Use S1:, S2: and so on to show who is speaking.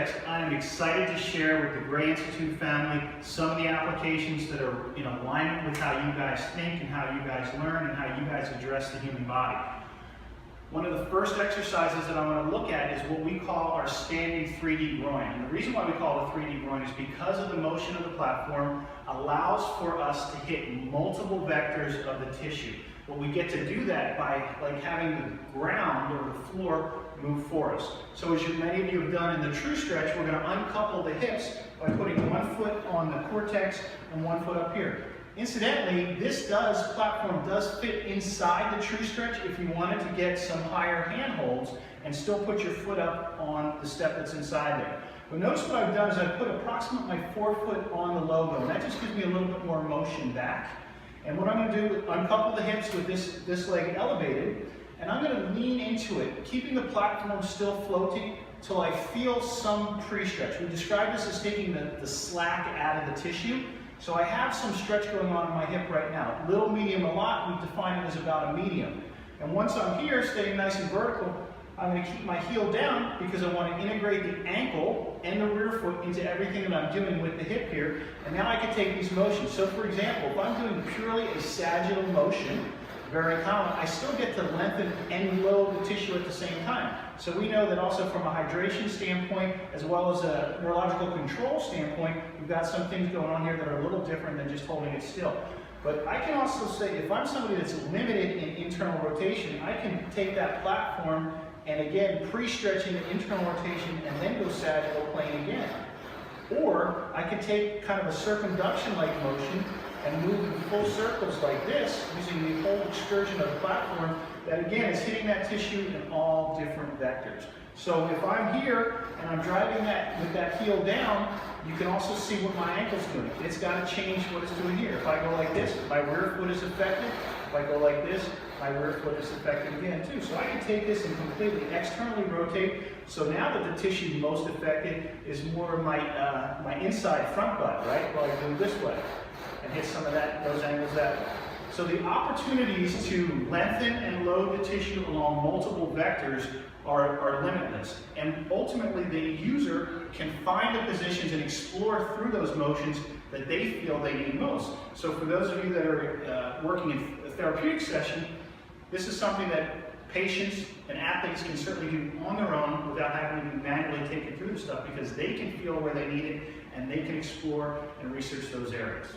S1: Core-Tex, I am excited to share with the Gray Institute family some of the applications that are in alignment with how you guys think and how you guys learn and how you guys address the human body. One of the first exercises that I want to look at is what we call our standing 3D groin. And the reason why we call it a 3D groin is because of the motion of the platform allows for us to hit multiple vectors of the tissue. Well, we get to do that by having the ground or the floor move for us. So as many of you have done in the true stretch, we're going to uncouple the hips by putting one foot on the Core-Tex and one foot up here. Incidentally, this platform does fit inside the true stretch if you wanted to get some higher handholds and still put your foot up on the step that's inside there. But notice what I've done is I've put approximately my 4 foot on the logo, and that just gives me a little bit more motion back. And what I'm going to do is uncouple the hips with this leg elevated, and I'm going to lean into it, keeping the platform still floating till I feel some pre-stretch. We describe this as taking the slack out of the tissue. So I have some stretch going on in my hip right now. Little, medium, a lot, we define it as about a medium. And once I'm here, staying nice and vertical, I'm going to keep my heel down because I want to integrate the ankle and the rear foot into everything that I'm doing with the hip here. And now I can take these motions. So for example, if I'm doing purely a sagittal motion, very common, I still get to lengthen and load the tissue at the same time. So we know that also from a hydration standpoint, as well as a neurological control standpoint, we've got some things going on here that are a little different than just holding it still. But I can also say, if I'm somebody that's limited in internal rotation, I can take that platform and again, pre-stretching the internal rotation and then go sagittal plane again. Or I could take kind of a circumduction-like motion and move in full circles like this, using the whole excursion of the platform that again is hitting that tissue in all different vectors. So if I'm here and I'm driving that with that heel down, you can also see what my ankle's doing. It's got to change what it's doing here. If I go like this, my rear foot is affected. If I go like this, my rear foot is affected again too. So I can take this and completely externally rotate. So now that the tissue most affected is more of my inside front butt, right? Well, I go this way and hit some of those angles that way. So the opportunities to lengthen and load the tissue along multiple vectors are limitless. And ultimately, the user can find the positions and explore through those motions that they feel they need most. So for those of you that are working in a therapeutic session, this is something that patients and athletes can certainly do on their own without having to be manually taken through the stuff, because they can feel where they need it and they can explore and research those areas.